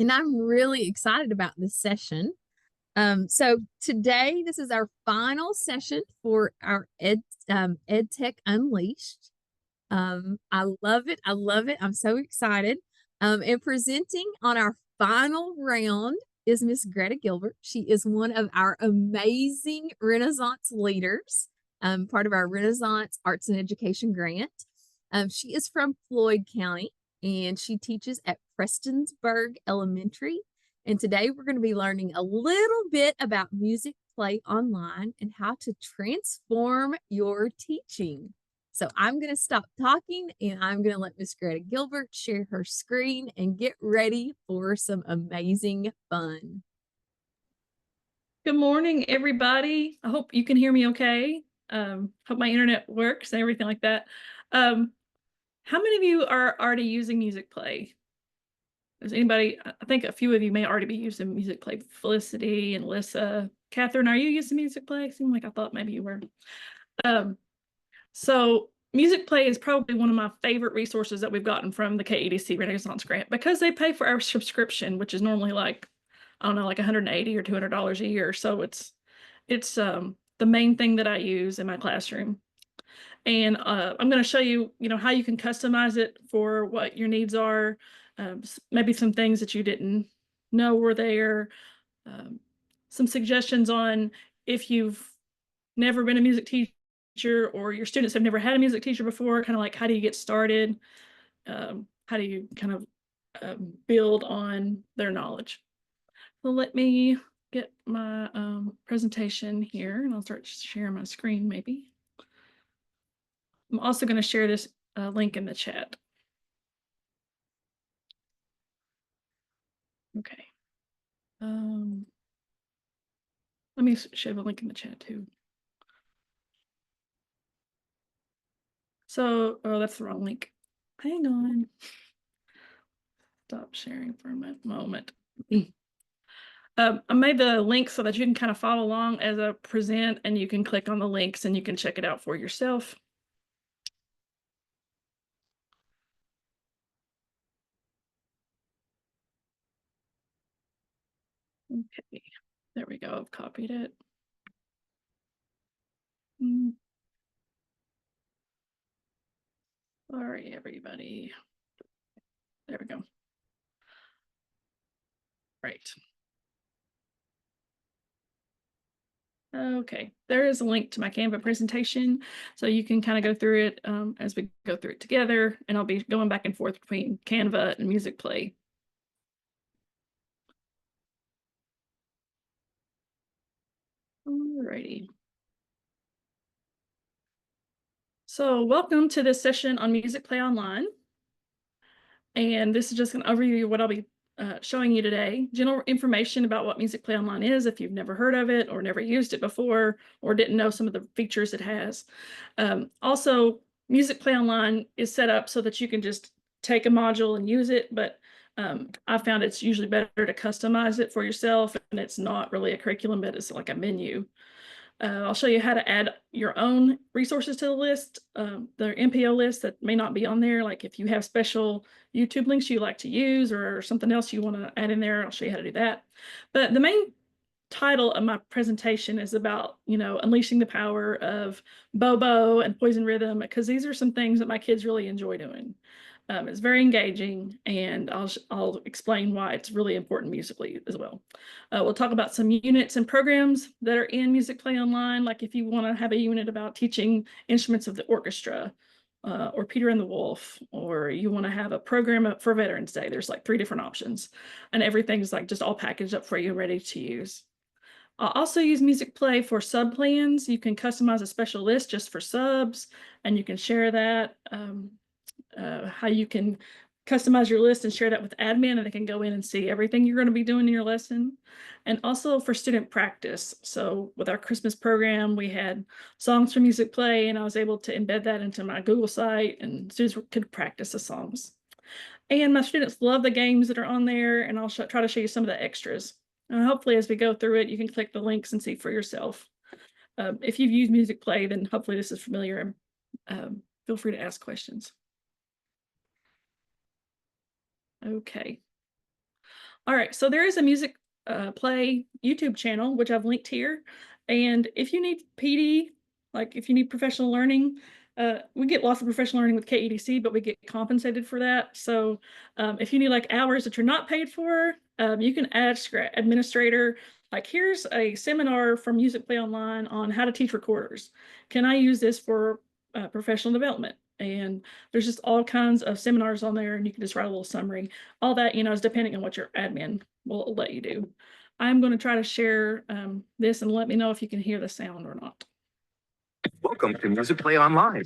and I'm really excited about this session. So today, this is our final session for our Ed Tech Unleashed. I love it. I love it. I'm so excited. And presenting on our final round is Miss Greta Gilbert. She is one of our amazing Renaissance leaders, part of our Renaissance Arts and Education grant. She is from Floyd County and she teaches at Prestonsburg Elementary. And today we're going to be learning a little bit about Music Play Online and how to transform your teaching. So I'm going to stop talking and I'm going to let Miss Greta Gilbert share her screen and get ready for some amazing fun. Good morning, everybody. I hope you can hear me okay. Hope my internet works and everything like that. How many of you are already using Music Play? Is anybody, I think a few of you may already be using Music Play. Felicity and Alyssa. Catherine, are you using Music Play? It seemed like I thought maybe you were. So Music Play is probably one of my favorite resources that we've gotten from the KEDC Renaissance Grant because they pay for our subscription, which is normally like, I don't know, like $180 or $200 a year. So it's the main thing that I use in my classroom. And I'm going to show you, how you can customize it for what your needs are. Maybe some things that you didn't know were there. Some suggestions on if you've never been a music teacher or your students have never had a music teacher before, kind of like how do you get started? How do you kind of build on their knowledge? So let me get my presentation here and I'll start sharing my screen maybe. I'm also going to share this link in the chat. Okay. Let me share the link in the chat too. So, oh, that's the wrong link. Hang on. Stop sharing for a moment. I made the link so that you can kind of follow along as I present and you can click on the links and you can check it out for yourself. Okay, there we go. I've copied it. Sorry, everybody. There we go. Right. Okay, there is a link to my Canva presentation, so you can kind of go through it as we go through it together, and I'll be going back and forth between Canva and Music Play. Alrighty. So welcome to this session on Music Play Online. And this is just an overview of what I'll be showing you today. General information about what Music Play Online is if you've never heard of it or never used it before or didn't know some of the features it has. Also, Music Play Online is set up so that you can just take a module and use it, but I found it's usually better to customize it for yourself, and it's not really a curriculum, but it's like a menu. I'll show you how to add your own resources to the list, the MPO list that may not be on there. Like if you have special YouTube links you like to use or something else you want to add in there, I'll show you how to do that. But the main title of my presentation is about, unleashing the power of Bobo and Poison Rhythm, because these are some things that my kids really enjoy doing. It's very engaging, and I'll explain why it's really important musically as well. We'll talk about some units and programs that are in Music Play Online, like if you want to have a unit about teaching instruments of the orchestra, or Peter and the Wolf, or you want to have a program for Veterans Day. There's like 3 different options, and everything's like just all packaged up for you, ready to use. I'll also use Music Play for sub plans. You can customize a special list just for subs, and you can share that. How you can customize your list and share that with admin, and they can go in and see everything you're going to be doing in your lesson. And also for student practice. So with our Christmas program, we had songs from Music Play, and I was able to embed that into my Google site, and students could practice the songs. And my students love the games that are on there, and I'll try to show you some of the extras. And hopefully as we go through it, you can click the links and see for yourself. If you've used Music Play, then hopefully this is familiar. Feel free to ask questions. Okay. All right, so there is a music play YouTube channel, which I've linked here. And if you need PD, like if you need professional learning, we get lots of professional learning with KEDC, but we get compensated for that. So if you need like hours that you're not paid for, you can ask your administrator, like, here's a seminar from Music Play Online on how to teach recorders. Can I use this for professional development? And there's just all kinds of seminars on there, and you can just write a little summary. All that, is depending on what your admin will let you do. I'm going to try to share this and let me know if you can hear the sound or not. Welcome to Music Play Online.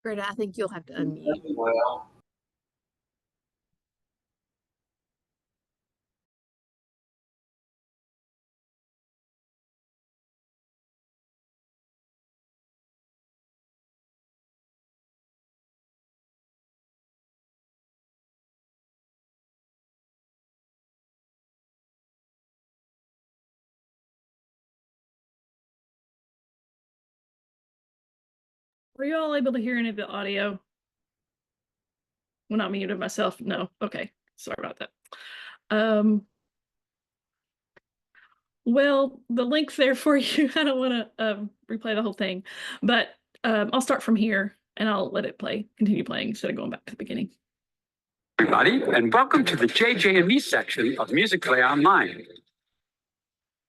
Greta, I think you'll have to unmute. Were you all able to hear any of the audio? When I muted myself? No. Okay. Sorry about that. Well, the link's there for you. I don't want to replay the whole thing, but I'll start from here and I'll let it continue playing instead of going back to the beginning. Everybody, and welcome to the JJ&Me section of Music Play Online.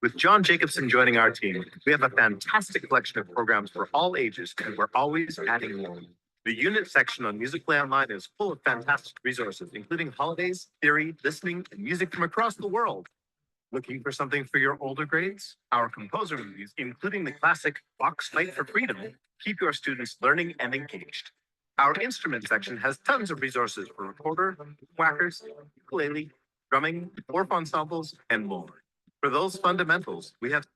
With John Jacobson joining our team, we have a fantastic collection of programs for all ages, and we're always adding more. The unit section on Music Play Online is full of fantastic resources, including holidays, theory, listening, and music from across the world. Looking for something for your older grades? Our composer movies, including the classic Bach's Fight for Freedom, keep your students learning and engaged. Our instrument section has tons of resources for recorder, whackers, ukulele, drumming, orp ensembles, and more. For those fundamentals, we have...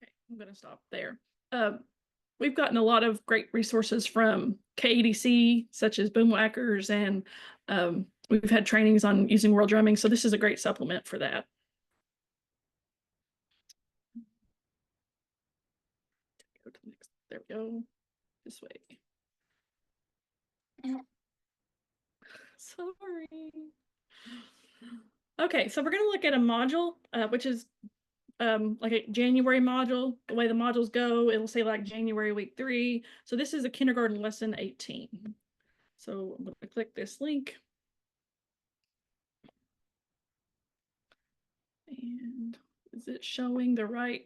Okay, I'm going to stop there. We've gotten a lot of great resources from KEDC, such as boomwhackers, and we've had trainings on using world drumming, so this is a great supplement for that. Go to the next. There we go. This way. Sorry. Okay, so we're going to look at a module, which is like a January module. The way the modules go, it'll say like January week 3. So this is a kindergarten lesson 18. So I'm going to click this link. And is it showing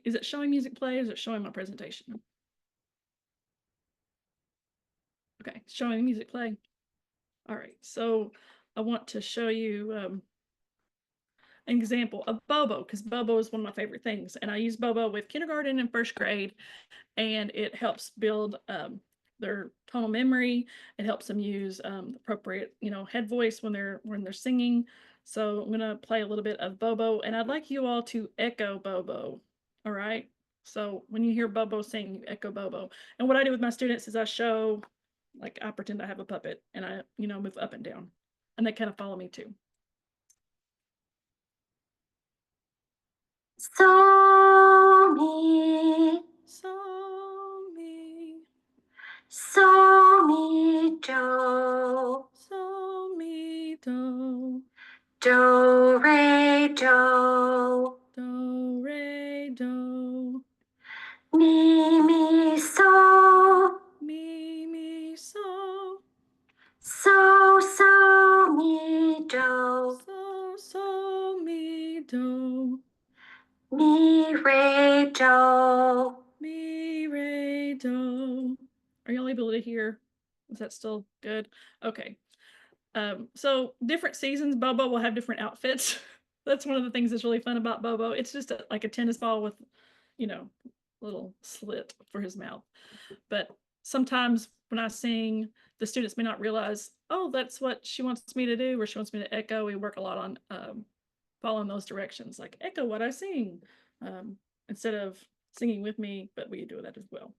is it showing music play? Is it showing my presentation? Okay, it's showing music play. All right, so I want to show you an example of Bobo, because Bobo is one of my favorite things. And I use Bobo with kindergarten and first grade, and it helps build their tonal memory. It helps them use appropriate, head voice when they're singing. So I'm gonna play a little bit of Bobo, and I'd like you all to echo Bobo. All right. So when you hear Bobo sing, you echo Bobo. And what I do with my students is I show, like, I pretend I have a puppet, and I, move up and down, and they kind of follow me too. So mi, So me, so mi do, so me do, do re do, do re do, mi so, me so, so mi do, so me do, mi re do. me re do. Are y'all able to hear? Is that still good? Okay. So different seasons, Bobo will have different outfits. That's one of the things that's really fun about Bobo. It's just like a tennis ball with, little slit for his mouth. But sometimes when I sing, the students may not realize, oh, that's what she wants me to do, or she wants me to echo. We work a lot on following those directions, like echo what I sing, instead of singing with me, but we do that as well.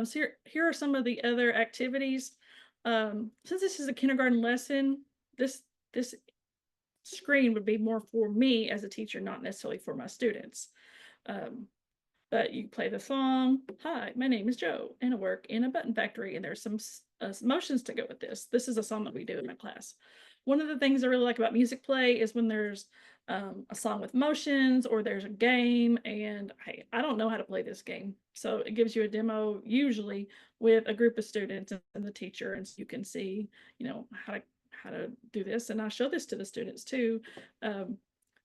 So here are some of the other activities. Since this is a kindergarten lesson, this screen would be more for me as a teacher, not necessarily for my students. But you play the song. Hi, my name is Joe, and I work in a button factory, and there's some motions to go with this. This is a song that we do in my class. One of the things I really like about music play is when there's a song with motions or there's a game, and hey, I don't know how to play this game. So it gives you a demo usually with a group of students and the teacher, and so you can see, how to do this. And I show this to the students too.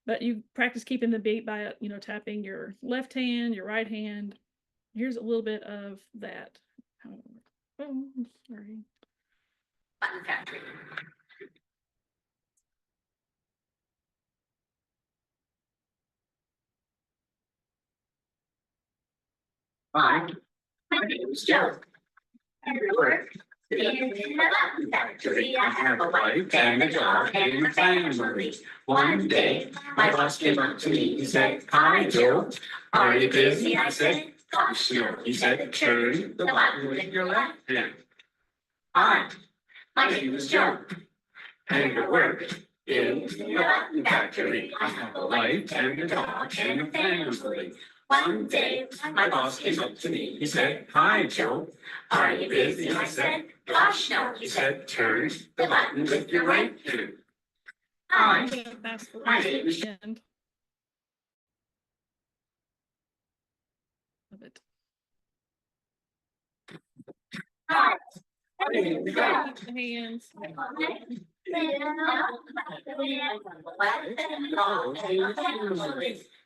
But you practice keeping the beat by, tapping your left hand, your right hand. Here's a little bit of that. Oh, sorry. Button factory. Hi, my name is Joe. And I work in a button factory. I have a wife and a dog and a family. One day, my boss came up to me. He said, "Hi, Joe. Are you busy?" I said, "Gosh, no." He said, "Turn the button with your left hand." Hi, my name is Joe. And I work in a button factory. I have a wife and a dog and a family. One day, My boss came up to me. He said, "Hi, Joe. "Are you busy?" I said, "Gosh, no." He said, "Turn the button with your right hand." "Hi, Fast forward my to name is the end of it. hi, My name is Joe. Keep the hands.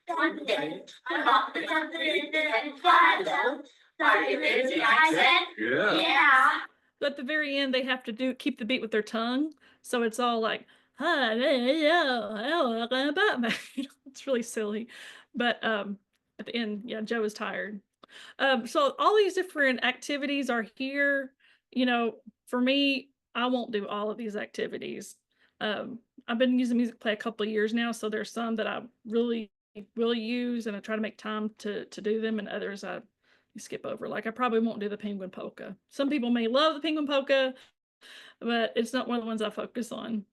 One day, I hopped the company and fly low. "Are you busy?" I said, Yeah. "Yeah." But at the very end, they have to keep the beat with their tongue. So it's all like, hi, it's really silly. But at the end, yeah, Joe is tired. So all these different activities are here. For me, I won't do all of these activities. I've been using Music Play a couple of years now, so there's some that I really use, and I try to make time to do them, and others I skip over. Like I probably won't do the penguin polka. Some people may love the penguin polka, but it's not one of the ones I focus on.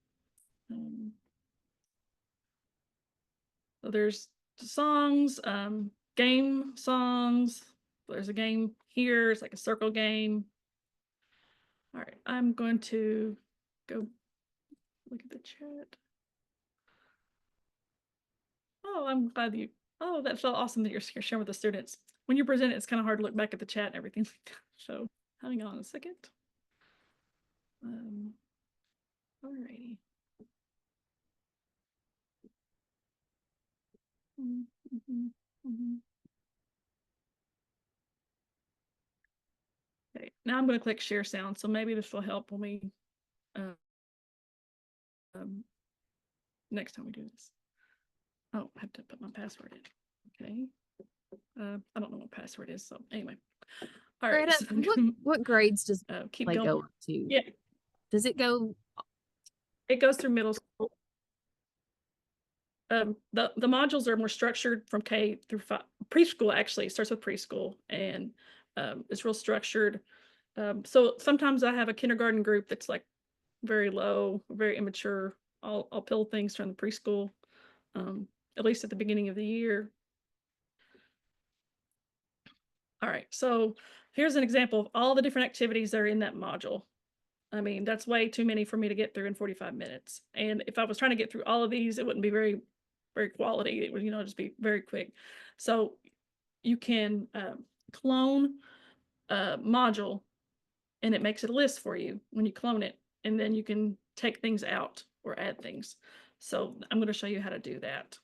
So there's songs, game songs. There's a game here. It's like a circle game. All right, I'm going to go look at the chat. Oh, I'm glad you. Oh, that's so awesome that you're sharing with the students. When you present it, it's kind of hard to look back at the chat and everything like that. So hang on a second. All righty. Okay, now I'm going to click share sound. So maybe this will help when we next time we do this. Oh, I have to put my password in. Okay. I don't know what password is. So anyway. All right. Greta, So, what grades does keep play going. go up to? Yeah, Does it go? it goes through middle school. The modules are more structured from K through 5. Preschool actually starts with preschool, and it's real structured. So sometimes I have a kindergarten group that's like very low, very immature. I'll pull things from the preschool, at least at the beginning of the year. All right, so here's an example of all the different activities that are in that module. I mean, that's way too many for me to get through in 45 minutes. And if I was trying to get through all of these, it wouldn't be very quality. It would, just be very quick. So you can clone a module, and it makes a list for you when you clone it. And then you can take things out or add things. So I'm going to show you how to do that.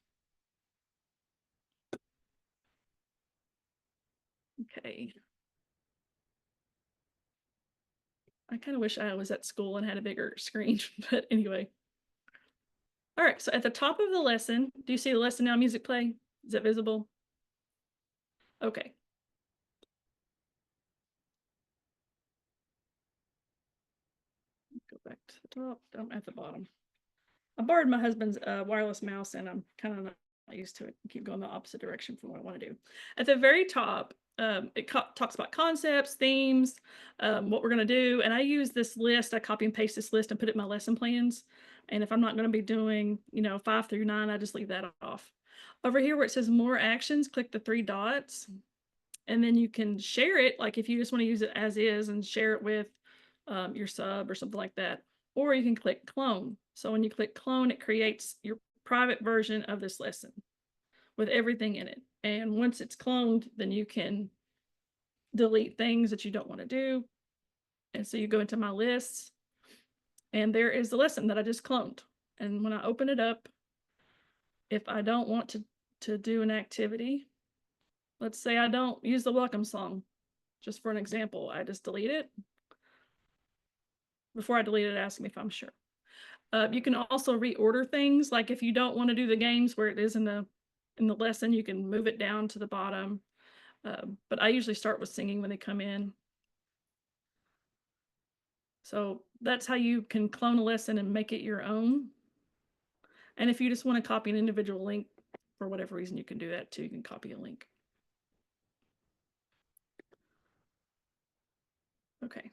Okay. I kind of wish I was at school and had a bigger screen, but anyway. All right, so at the top of the lesson, do you see the lesson now music play? Is it visible? Okay. Go back to the top. I'm at the bottom. I borrowed my husband's wireless mouse, and I'm kind of not used to keep going the opposite direction from what I want to do. At the very top, it talks about concepts, themes, what we're going to do. And I use this list. I copy and paste this list and put it in my lesson plans. And if I'm not going to be doing, 5 through 9, I just leave that off. Over here where it says more actions, click the 3 dots. And then you can share it. Like if you just want to use it as is and share it with your sub or something like that. Or you can click clone. So when you click clone, it creates your private version of this lesson with everything in it. And once it's cloned, then you can delete things that you don't want to do. And so you go into my lists, and there is the lesson that I just cloned. And when I open it up, if I don't want to do an activity, let's say I don't use the welcome song, just for an example, I just delete it. Before I delete it, ask me if I'm sure. You can also reorder things. Like if you don't want to do the games where it is in the lesson, you can move it down to the bottom. But I usually start with singing when they come in. So that's how you can clone a lesson and make it your own. And if you just want to copy an individual link for whatever reason, you can do that too. You can copy a link. Okay.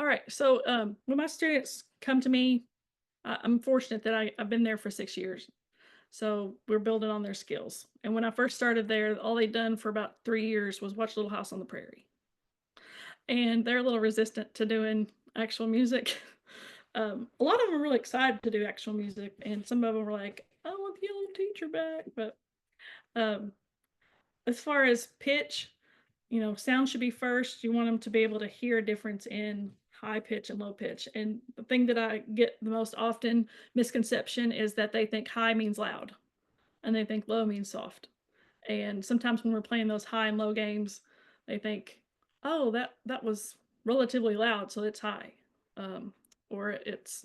All right. So when my students come to me, I'm fortunate that I've been there for 6 years. So we're building on their skills. And when I first started there, all they'd done for about 3 years was watch Little House on the Prairie. And they're a little resistant to doing actual music. A lot of them are really excited to do actual music, and some of them are like, I want the old teacher back. But as far as pitch, sound should be first. You want them to be able to hear a difference in high pitch and low pitch. And the thing that I get the most often misconception is that they think high means loud and they think low means soft. And sometimes when we're playing those high and low games, they think, oh, that was relatively loud, so it's high. Or it's,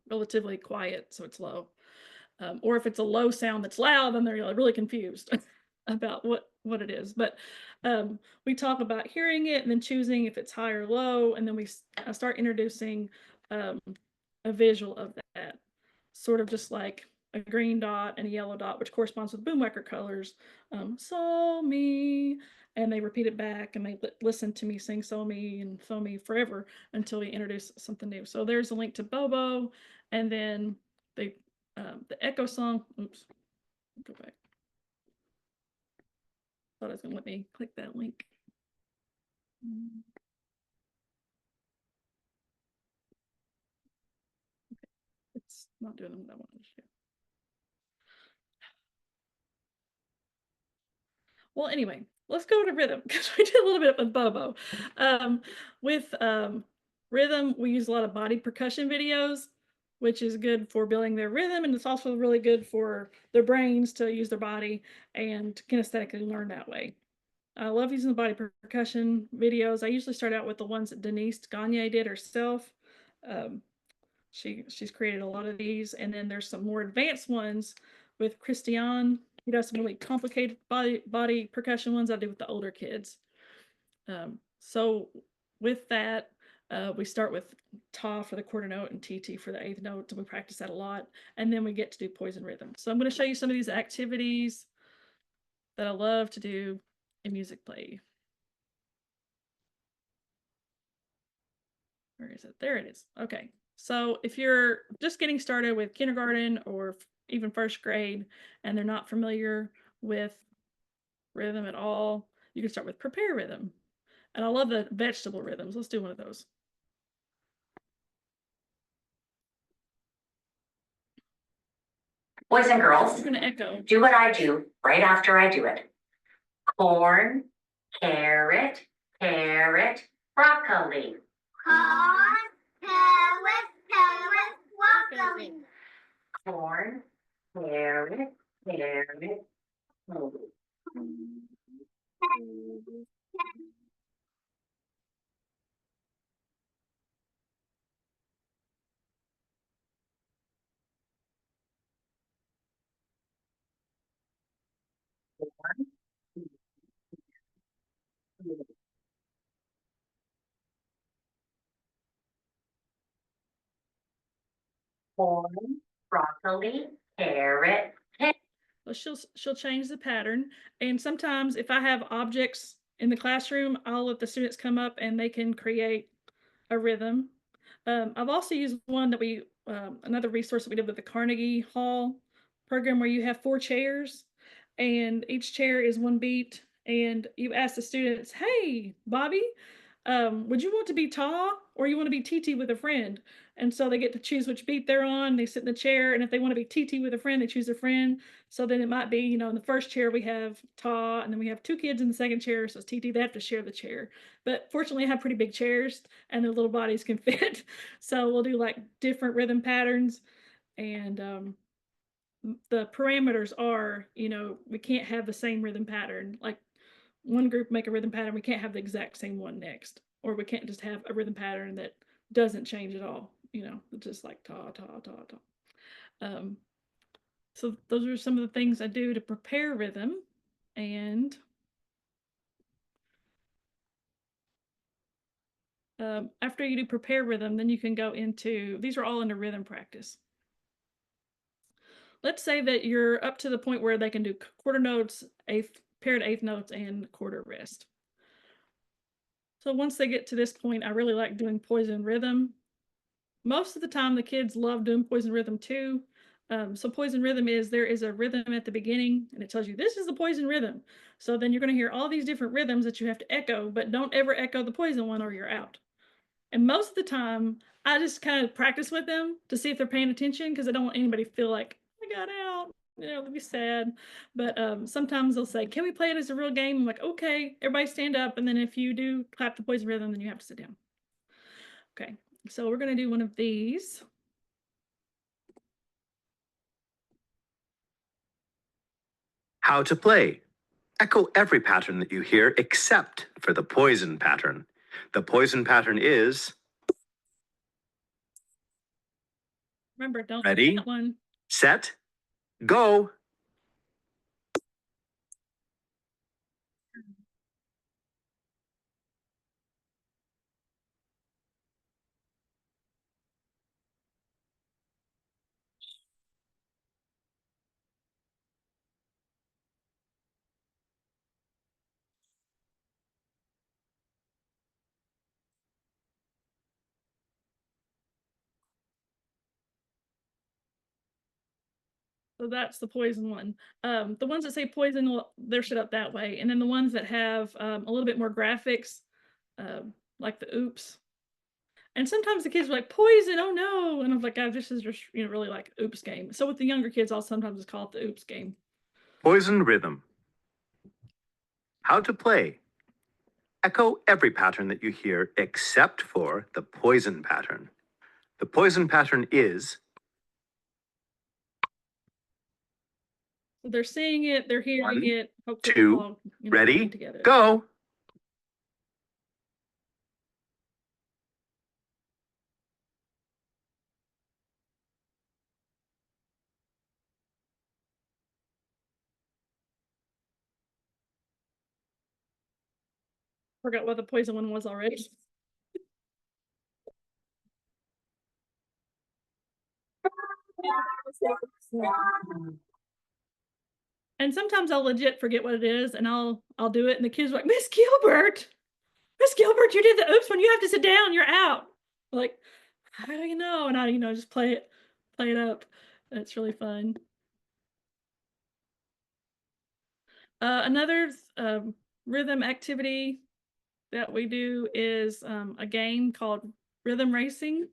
relatively quiet, so it's low. Or if it's a low sound that's loud, then they're really confused about what it is. But we talk about hearing it and then choosing if it's high or low, and then I start introducing a visual of that, sort of just like a green dot and a yellow dot, which corresponds with Boomwhacker colors. So me, and they repeat it back, and they listen to me sing so me and so me forever until we introduce something new. So there's a link to Bobo, and then the echo song. Oops, go back. Thought it was gonna let me click that link. It's not doing what I wanted to do. Well, anyway, let's go to rhythm because we did a little bit with Bobo. With rhythm, we use a lot of body percussion videos, which is good for building their rhythm, and it's also really good for their brains to use their body and kinesthetically learn that way. I love using the body percussion videos. I usually start out with the ones that Denise Gagne did herself. She's created a lot of these, and then there's some more advanced ones with Christian. He does some really complicated body percussion ones I do with the older kids. So with that, we start with Ta for the quarter note and TT for the 8th note, and we practice that a lot, and then we get to do poison rhythm. So I'm going to show you some of these activities that I love to do in music play. Where is it? There it is. Okay. So if you're just getting started with kindergarten or even 1st grade and they're not familiar with rhythm at all, you can start with prepare rhythm. And I love the vegetable rhythms. Let's do one of those. Boys and girls, We're going to echo. do what I do right after I do it. Corn, carrot, carrot, broccoli. Corn, carrot, broccoli. Corn, carrot, carrot, broccoli. Corn, broccoli, carrot, but she'll change the pattern. And sometimes if I have objects in the classroom, I'll let the students come up and they can create a rhythm. I've also used one that another resource that we did with the Carnegie Hall program, where you have 4 chairs and each chair is 1 beat, and you ask the students, hey, Bobby, would you want to be Ta, or you want to be TT with a friend? And so they get to choose which beat they're on. They sit in the chair, and if they want to be TT with a friend, they choose a friend. So then it might be, you know, in the first chair we have Ta, and then we have 2 kids in the second chair, so it's TT. They have to share the chair. But fortunately, I have pretty big chairs, and their little bodies can fit. So we'll do like different rhythm patterns, and the parameters are, you know, we can't have the same rhythm pattern. Like one group make a rhythm pattern, we can't have the exact same one next, or we can't just have a rhythm pattern that doesn't change at all, you know, just like ta ta ta ta. So those are some of the things I do to prepare rhythm. And after you do prepare rhythm, then you can go into, these are all under rhythm practice. Let's say that you're up to the point where they can do quarter notes, paired eighth notes, and quarter rest. So once they get to this point, I really like doing poison rhythm. Most of the time, the kids love doing poison rhythm too. So poison rhythm is, there is a rhythm at the beginning, and it tells you this is the poison rhythm. So then you're going to hear all these different rhythms that you have to echo, but don't ever echo the poison one or you're out. And most of the time, I just kind of practice with them to see if they're paying attention, because I don't want anybody to feel like I got out. You know, they'll be sad. But sometimes they'll say, can we play it as a real game? I'm like, okay, everybody stand up. And then if you do clap the poison rhythm, then you have to sit down. Okay, so we're going to do one of these. How to play. Echo every pattern that you hear except for the poison pattern. The poison pattern is Remember, don't ready, that one. set, go. So that's the poison one. The ones that say poison, well, they're set up that way. And then the ones that have a little bit more graphics, like the oops. And sometimes the kids are like, poison, oh no. And I'm like, oh, this is just, you know, really like oops game. So with the younger kids, I'll sometimes just call it the oops game. Poison rhythm. How to play. Echo every pattern that you hear except for the poison pattern. The poison pattern is So they're seeing it, they're hearing 1, it. Hopefully 2, all, ready, together. go. Forgot what the poison one was already. And sometimes I'll legit forget what it is, and I'll do it, and the kids are like, Miss Gilbert, you did the oops when you have to sit down, you're out. Like, how do you know? And I, you know, just play it up. It's really fun. Another rhythm activity that we do is a game called rhythm racing.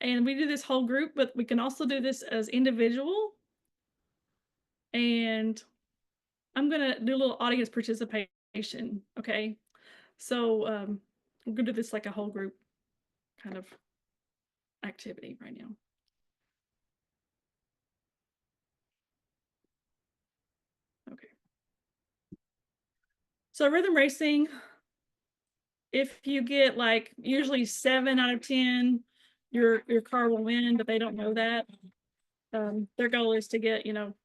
And we do this whole group, but we can also do this as individual. And I'm going to do a little audience participation. Okay. So we're going to do this like a whole group kind of activity right now. Okay. So rhythm racing, if you get like usually 7 out of 10, your car will win, but they don't know that. Their goal is to get, you know,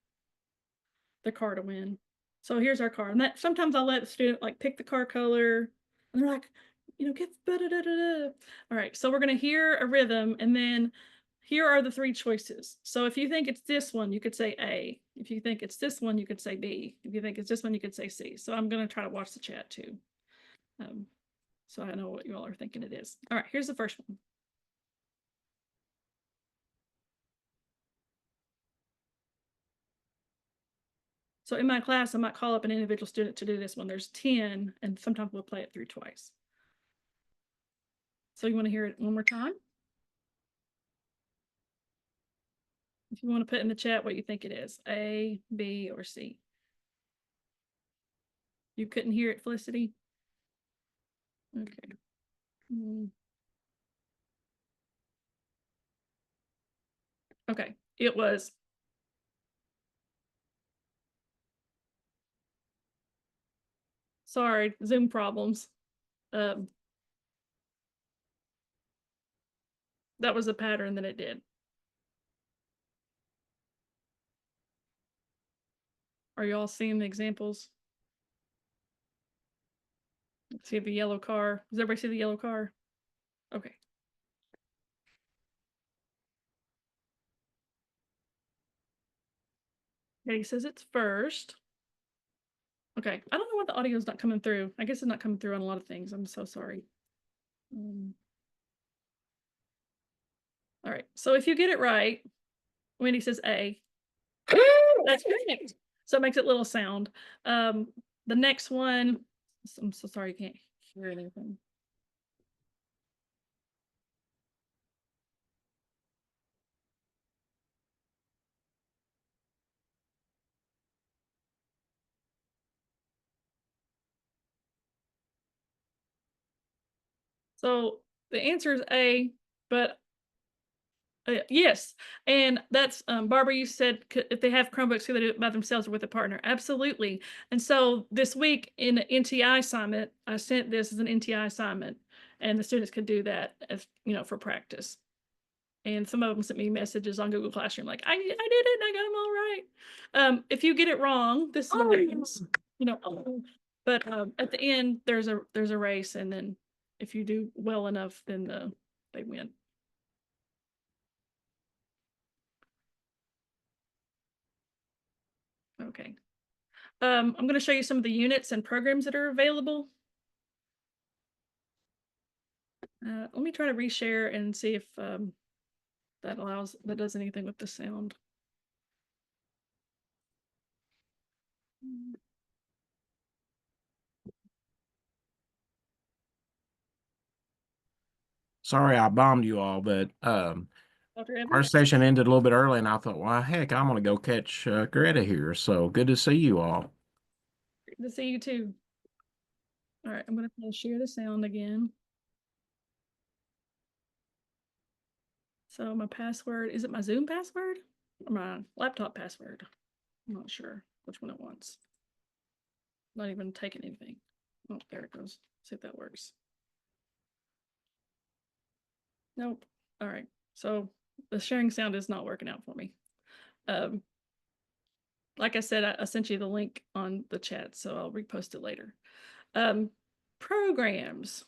the car to win. So here's our car. And that sometimes I'll let the student like pick the car color, and they're like, you know, get da da da da. All right, so we're gonna hear a rhythm, and then here are the 3 choices. So if you think it's this one, you could say A. If you think it's this one, you could say B. If you think it's this one, you could say C. So I'm going to try to watch the chat too. So I know what you all are thinking it is. All right, here's the first one. So in my class, I might call up an individual student to do this one. There's 10, and sometimes we'll play it through twice. So you want to hear it one more time? If you want to put in the chat what you think it is, A, B, or C. You couldn't hear it, Felicity? Okay. Okay, it was sorry, Zoom problems. That was a pattern that it did. Are you all seeing the examples? See the yellow car. Does everybody see the yellow car? Okay. Okay, he says it's first. Okay, I don't know why the audio is not coming through. I guess it's not coming through on a lot of things. I'm so sorry. All right, so if you get it right, when he says A, that's correct. So it makes it little sound. The next one, I'm so sorry you can't hear anything. So the answer is A, but yes, and that's Barbara, you said if they have Chromebooks, could they do it by themselves or with a partner? Absolutely. And so this week in the NTI assignment, I sent this as an NTI assignment, and the students could do that as for practice. And some of them sent me messages on Google Classroom like, I did it, and I got them all right. If you get it wrong, this is but at the end there's a race, and then if you do well enough, then they win. Okay. I'm going to show you some of the units and programs that are available. Let me try to reshare and see if that does anything with the sound. Sorry I bombed you all, but Dr. our Evans? session ended a little bit early, and I thought, well, heck, I'm going to go catch Greta here. So good to see you all. Good to see you too. All right, I'm going to share the sound again. So my password, is it my Zoom password or my laptop password? I'm not sure which one it wants. Not even taking anything. Oh, there it goes. See if that works. Nope. All right. So the sharing sound is not working out for me. Like I said, I sent you the link on the chat, so I'll repost it later. Programs.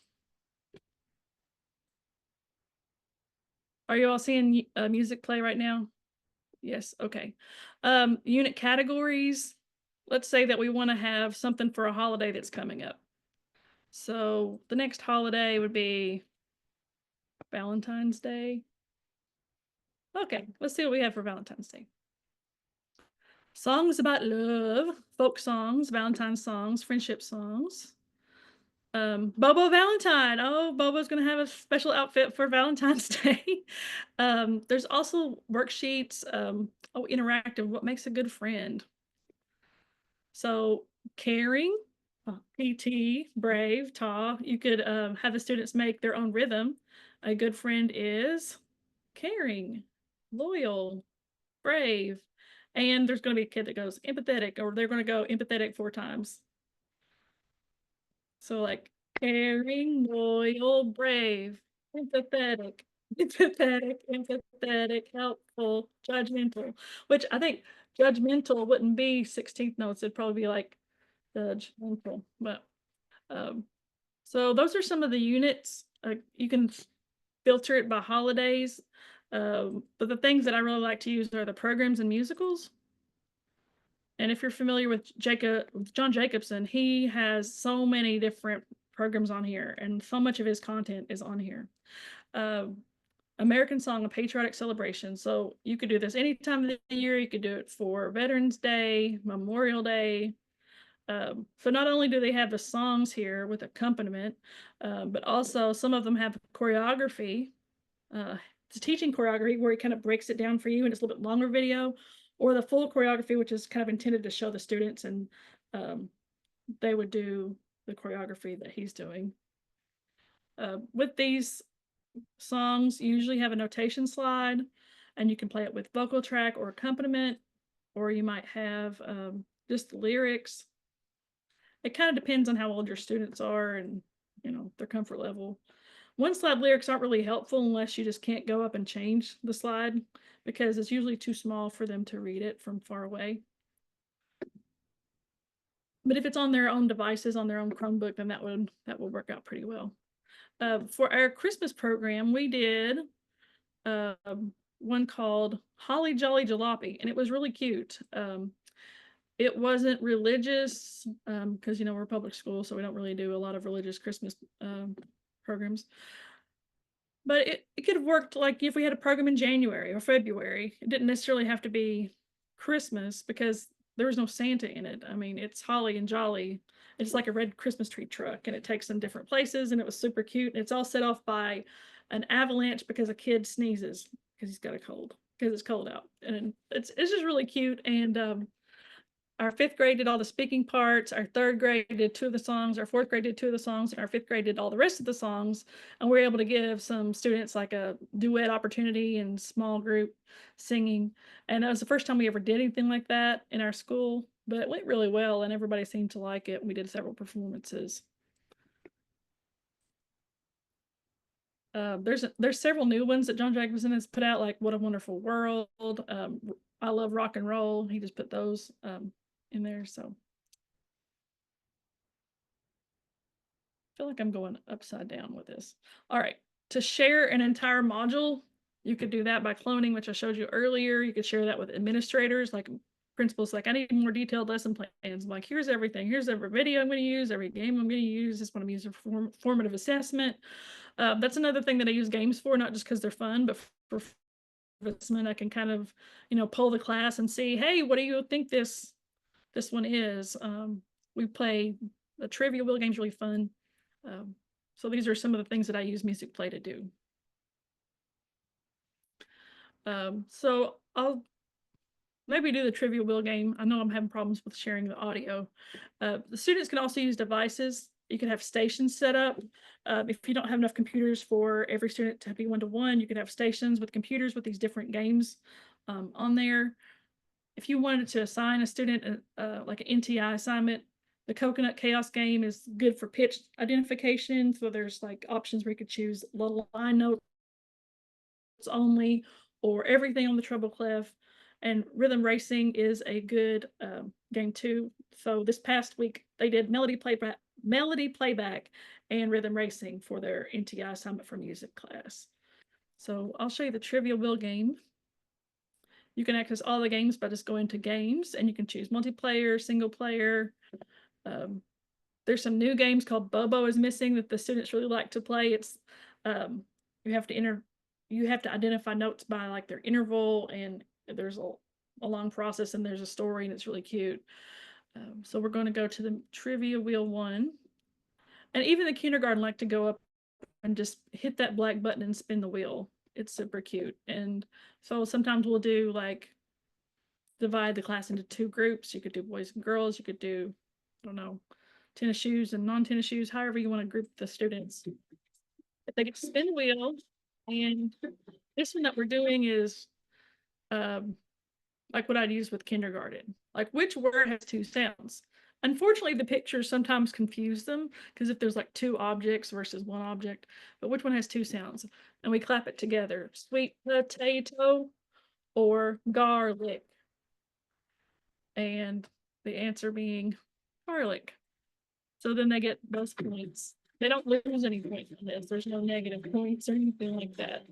Are you all seeing music play right now? Yes. Okay. Unit categories. Let's say that we want to have something for a holiday that's coming up. So the next holiday would be Valentine's Day. Okay, let's see what we have for Valentine's Day. Songs about love, folk songs, Valentine's songs, friendship songs. Bobo Valentine. Oh, Bobo's going to have a special outfit for Valentine's Day. There's also worksheets. Interactive. What makes a good friend? So caring, PT, brave, ta. You could have the students make their own rhythm. A good friend is caring, loyal, brave. And there's going to be a kid that goes empathetic, or they're going to go empathetic 4 times. So like caring, loyal, brave, empathetic, helpful, judgmental, which I think judgmental wouldn't be 16th notes. It'd probably be like judgmental. But so those are some of the units. You can filter it by holidays. But the things that I really like to use are the programs and musicals. And if you're familiar with John Jacobson, he has so many different programs on here, and so much of his content is on here. American Song, a patriotic celebration. So you could do this any time of the year. You could do it for Veterans Day, Memorial Day. So not only do they have the songs here with accompaniment, but also some of them have choreography. It's a teaching choreography where he kind of breaks it down for you and it's a little bit longer video, or the full choreography, which is kind of intended to show the students, and they would do the choreography that he's doing. With these songs, you usually have a notation slide, and you can play it with vocal track or accompaniment, or you might have just the lyrics. It kind of depends on how old your students are and, you know, their comfort level. One slide lyrics aren't really helpful unless you just can't go up and change the slide, because it's usually too small for them to read it from far away. But if it's on their own devices, on their own Chromebook, then that will work out pretty well. For our Christmas program, we did one called Holly Jolly Jalopy, and it was really cute. It wasn't religious, because, you know, we're public school, so we don't really do a lot of religious Christmas programs. But it could have worked like if we had a program in January or February. It didn't necessarily have to be Christmas, because there was no Santa in it. I mean, it's holly and jolly. It's like a red Christmas tree truck, and it takes them different places, and it was super cute. It's all set off by an avalanche because a kid sneezes because he's got a cold, because it's cold out. And it's just really cute. And our 5th grade did all the speaking parts. Our 3rd grade did 2 of the songs. Our 4th grade did 2 of the songs. And our 5th grade did all the rest of the songs. And we were able to give some students like a duet opportunity and small group singing. And that was the first time we ever did anything like that in our school. But it went really well, and everybody seemed to like it. We did several performances. There's several new ones that John Jacobson has put out, like What a Wonderful World, I Love Rock and Roll. He just put those in there. So I feel like I'm going upside down with this. All right, to share an entire module, you could do that by cloning, which I showed you earlier. You could share that with administrators, like principals, like, I need more detailed lesson plans. I'm like, here's everything. Here's every video I'm going to use, every game I'm going to use. This one I'm using for formative assessment. That's another thing that I use games for, not just because they're fun, but for assessment. I can kind of, you know, poll the class and see, hey, what do you think this one is? We play the trivia wheel game's really fun. So these are some of the things that I use Music Play to do. So I'll maybe do the trivia wheel game. I know I'm having problems with sharing the audio. The students can also use devices. You can have stations set up. If you don't have enough computers for every student to be one-to-one, you can have stations with computers with these different games on there. If you wanted to assign a student like an NTI assignment, the Coconut Chaos game is good for pitch identification. So there's like options where you could choose little line notes only, or everything on the treble clef. And Rhythm Racing is a good game too. So this past week they did melody playback and Rhythm Racing for their NTI assignment for music class. So I'll show you the trivia wheel game. You can access all the games by just going to games, and you can choose multiplayer, single player. There's some new games called Bobo is missing that the students really like to play. It's you have to identify notes by like their interval, and there's a long process, and there's a story, and it's really cute. So we're going to go to the trivia wheel 1. And even the kindergarten like to go up and just hit that black button and spin the wheel. It's super cute. And so sometimes we'll do like divide the class into 2 groups. You could do boys and girls. You could do, I don't know, tennis shoes and non-tennis shoes, however you want to group the students. If they get to spin the wheel, and this one that we're doing is like what I'd use with kindergarten. Like, which word has 2 sounds? Unfortunately, the pictures sometimes confuse them, because if there's like 2 objects versus 1 object, but which one has 2 sounds? And we clap it together. Sweet potato or garlic? And the answer being garlic. So then they get those points. They don't lose any points on this. There's no negative points or anything like that.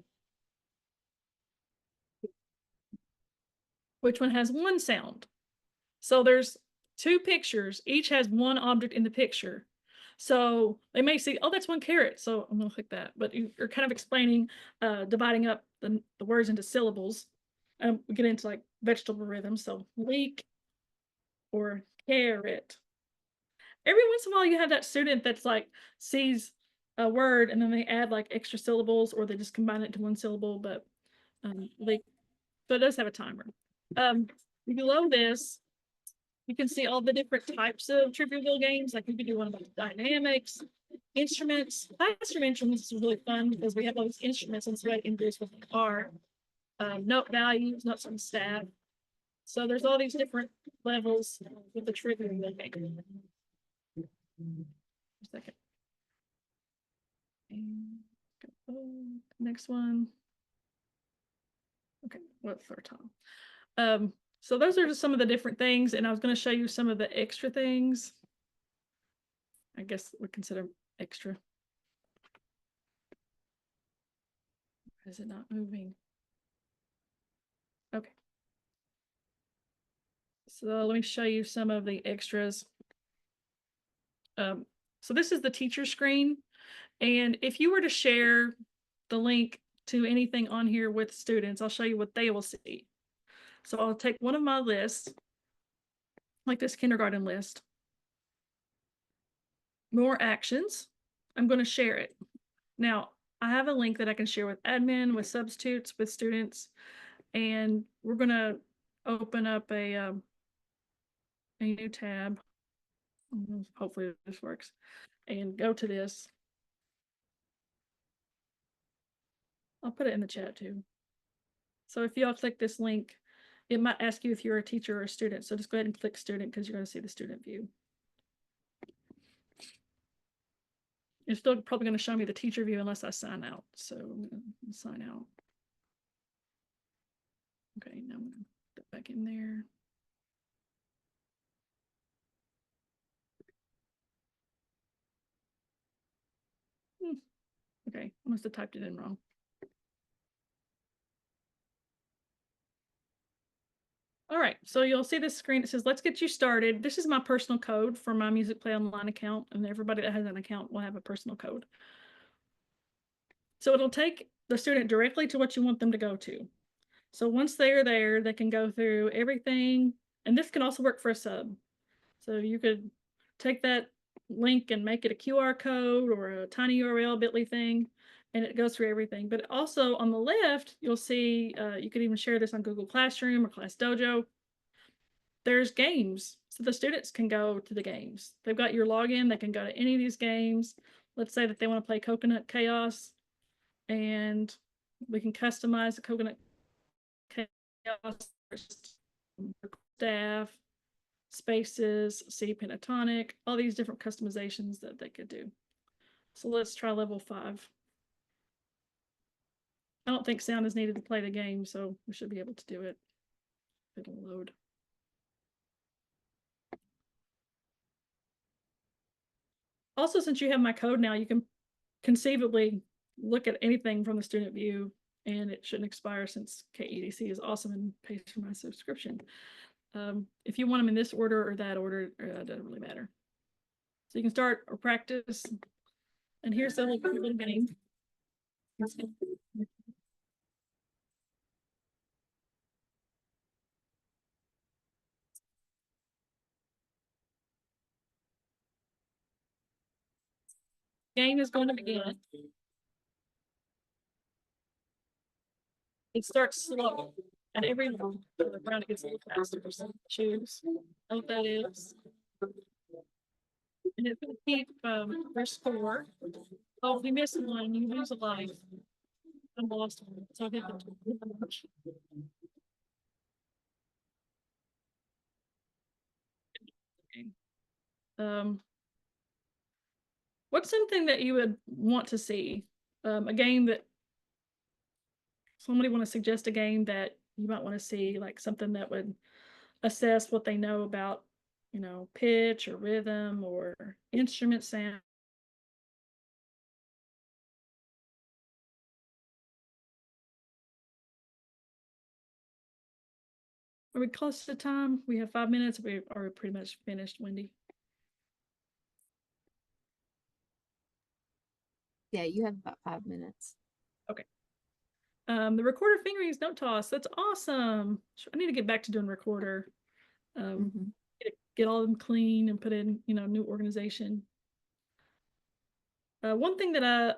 Which one has 1 sound? So there's two pictures, each has one object in the picture. So they may see, oh, that's one carrot. So I'm gonna click that. But you're kind of explaining, dividing up the words into syllables. We get into like vegetable rhythms. So leek or carrot. Every once in a while you have that student that's like sees a word and then they add like extra syllables or they just combine it to one syllable, but leek. So it does have a timer. Below this, you can see all the different types of Trivialville games. Like you can do one about dynamics, instruments. Classroom instruments is really fun because we have all these instruments and so I can do this with the car. Note values, notes on staff. So there's all these different levels with the Trivialville game. A second. And next one. Okay, what's our time? So those are just some of the different things, and I was going to show you some of the extra things. I guess we consider extra. Is it not moving? Okay. So let me show you some of the extras. So this is the teacher screen. And if you were to share the link to anything on here with students, I'll show you what they will see. So I'll take one of my lists, like this kindergarten list. More actions. I'm going to share it. Now, I have a link that I can share with admin, with substitutes, with students, and we're going to open up a new tab. Hopefully this works. And go to this. I'll put it in the chat too. So if y'all click this link, it might ask you if you're a teacher or a student. So just go ahead and click student because you're going to see the student view. It's still probably going to show me the teacher view unless I sign out. So I'm going to sign out. Okay, now I'm going to put it back in there. Okay, I must have typed it in wrong. All right, so you'll see this screen. It says, let's get you started. This is my personal code for my Music Play Online account, and everybody that has an account will have a personal code. So it'll take the student directly to what you want them to go to. So once they're there, they can go through everything, and this can also work for a sub. So you could take that link and make it a QR code or a tiny URL bit.ly thing, and it goes through everything. But also on the left, you'll see, you could even share this on Google Classroom or Class Dojo. There's games, so the students can go to the games. They've got your login, they can go to any of these games. Let's say that they want to play Coconut Chaos, and we can customize the Coconut Chaos staff, spaces, C pentatonic, all these different customizations that they could do. So let's try level 5. I don't think sound is needed to play the game, so we should be able to do it. It'll load. Also, since you have my code now, you can conceivably look at anything from the student view, and it shouldn't expire since KEDC is awesome and pays for my subscription. If you want them in this order or that order, it doesn't really matter. So you can start or practice. And here's the little game. Game is going to begin. It starts slow, and every round it gets a little faster. So choose what that is. And it's going to keep your score. Oh, if you miss one, you lose a life. I'm lost one. So I hit the what's something that you would want to see? A game that somebody want to suggest a game that you might want to see, like something that would assess what they know about, you know, pitch or rhythm or instrument sound. Are we close to time? We have 5 minutes. We are pretty much finished, Wendy. Yeah, you have about 5 minutes. The recorder fingerings note toss. That's awesome. I need to get back to doing recorder. Mhm. Get all of them clean and put in, new organization. One thing that I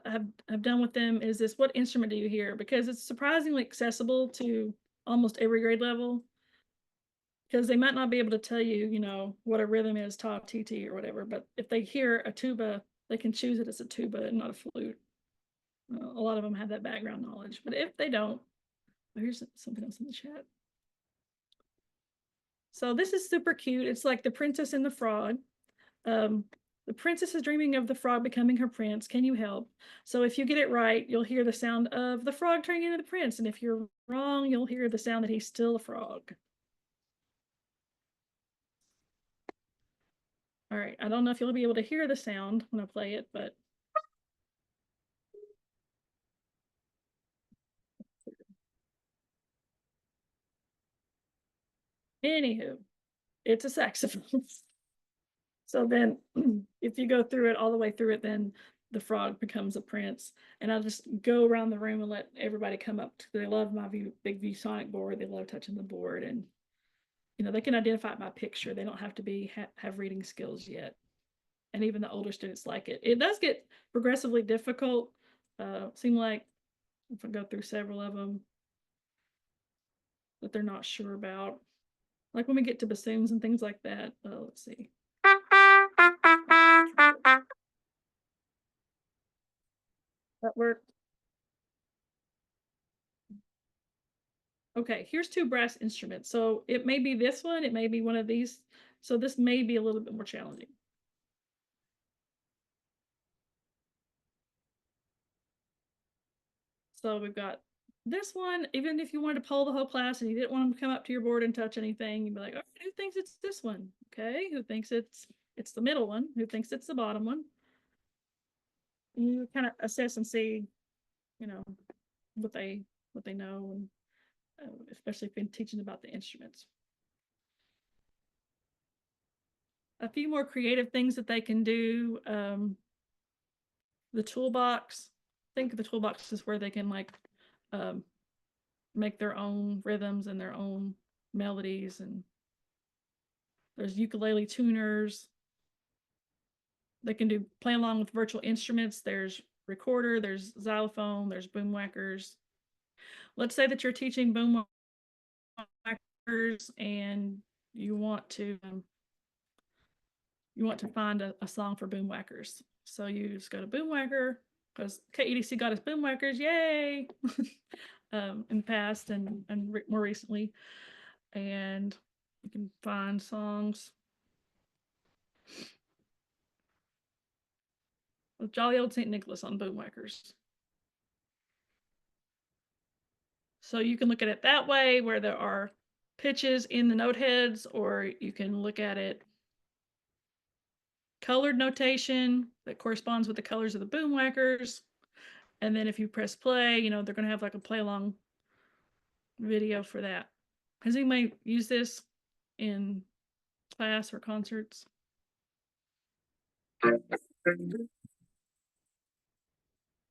have done with them is this: what instrument do you hear? Because it's surprisingly accessible to almost every grade level. Because they might not be able to tell you, what a rhythm is, top, TT, or whatever. But if they hear a tuba, they can choose it as a tuba and not a flute. A lot of them have that background knowledge. But if they don't, here's something else in the chat. So this is super cute. It's like The Princess and the Frog. The princess is dreaming of the frog becoming her prince. Can you help? So if you get it right, you'll hear the sound of the frog turning into the prince. And if you're wrong, you'll hear the sound that he's still a frog. All right, I don't know if you'll be able to hear the sound when I play it, but anywho, it's a saxophone. So then if you go through it all the way through it, then the frog becomes a prince. And I'll just go around the room and let everybody come up. They love my big ViewSonic board. They love touching the board, and they can identify it by picture. They don't have to have reading skills yet. And even the older students like it. It does get progressively difficult. Seem like if I go through several of them that they're not sure about. Like when we get to bassoons and things like that. Let's see. That worked. Okay, here's 2 brass instruments. So it may be this one, it may be one of these. So this may be a little bit more challenging. So we've got this one. Even if you wanted to poll the whole class and you didn't want them to come up to your board and touch anything, you'd be like, "Okay, who thinks it's this one? Okay, who thinks it's the middle one? Who thinks it's the bottom one?" And you kind of assess and see, what they know, and especially if you're teaching about the instruments. A few more creative things that they can do. The toolbox. Think of the toolbox as where they can make their own rhythms and their own melodies. And there's ukulele tuners. They can play along with virtual instruments. There's recorder, there's xylophone, there's boom whackers. Let's say that you're teaching boom whackers and you want to find a song for boom whackers. So you just go to boom whacker, because KEDC got us boom whackers, yay! In the past and more recently. And you can find songs. With Jolly Old St. Nicholas on boom whackers. So you can look at it that way, where there are pitches in the note heads, or you can look at it colored notation that corresponds with the colors of the boom whackers. And then if you press play, they're going to have like a play along video for that. Has anybody used this in class or concerts?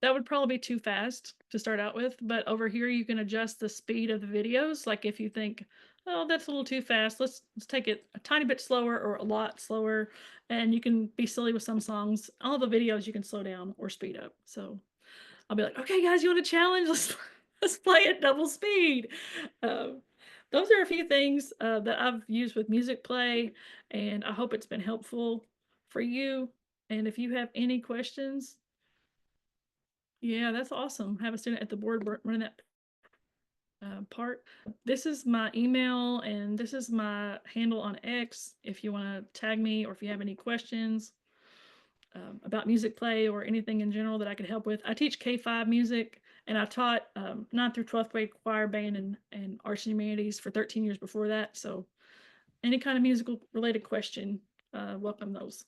That would probably be too fast to start out with, but over here you can adjust the speed of the videos. Like if you think, oh, that's a little too fast, let's take it a tiny bit slower or a lot slower. And you can be silly with some songs. All the videos you can slow down or speed up. So I'll be like, okay, guys, you want a challenge? Let's play at double speed. Those are a few things that I've used with Music Play, and I hope it's been helpful for you. And if you have any questions, yeah, that's awesome. Have a student at the board run that part. This is my email and this is my handle on X if you want to tag me or if you have any questions about Music Play or anything in general that I could help with. I teach K-5 music, and I taught 9th through 12th grade choir, band, and arts and humanities for 13 years before that. So any kind of musical related question, welcome those.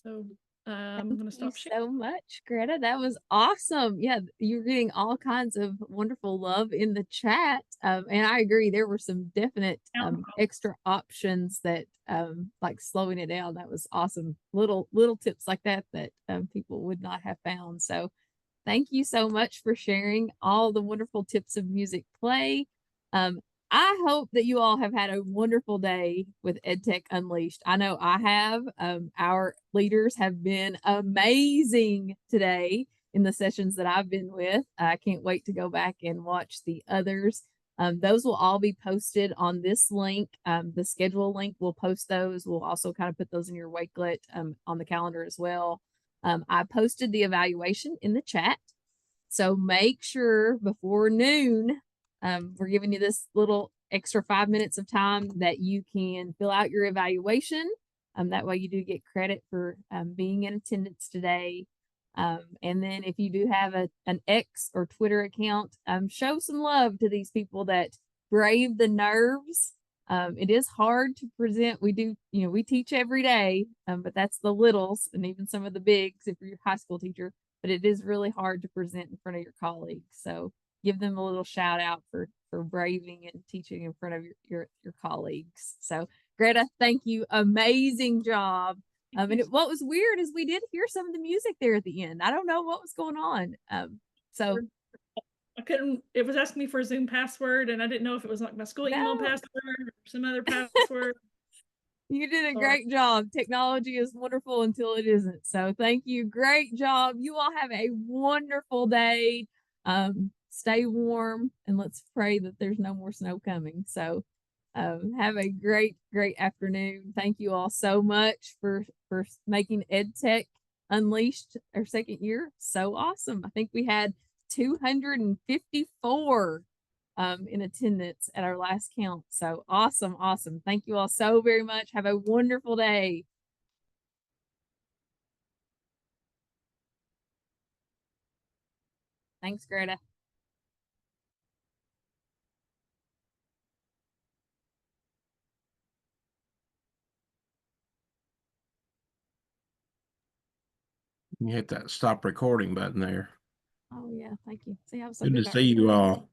So I'm going to Thank you stop sharing. so much, Greta. That was awesome. Yeah, you're getting all kinds of wonderful love in the chat. And I agree, there were some definite extra options that like slowing it down. That was awesome. Little tips like that that people would not have found. So thank you so much for sharing all the wonderful tips of music play. Um, I hope that you all have had a wonderful day with EdTech Unleashed. I know I have. Our leaders have been amazing today in the sessions that I've been with. I can't wait to go back and watch the others. Those will all be posted on this link. The schedule link, we'll post those. We'll also kind of put those in your Wakelet on the calendar as well. I posted the evaluation in the chat. So make sure before noon, we're giving you this little extra 5 minutes of time that you can fill out your evaluation. That way you do get credit for being in attendance today. And then if you do have an X or Twitter account, show some love to these people that brave the nerves. It is hard to present. We do, we teach every day, but that's the littles and even some of the bigs if you're a high school teacher, but it is really hard to present in front of your colleagues. So give them a little shout out for braving and teaching in front of your colleagues. So Greta, thank you. Amazing job. And what was weird is we did hear some of the music there at the end. I don't know what was going on. So I couldn't, it was asking me for a Zoom password and I didn't know if it was like my school email password or some other password. You did a great job. Technology is wonderful until it isn't. So thank you. Great job. You all have a wonderful day. Stay warm and let's pray that there's no more snow coming. So have a great afternoon. Thank you all so much for making EdTech Unleashed our second year so awesome. I think we had 254 in attendance at our last count. So awesome. Thank you all so very much. Have a wonderful day. Thanks, Greta. You hit that stop recording button there. Oh yeah, thank you. See, I was so Good to about see you recording. all.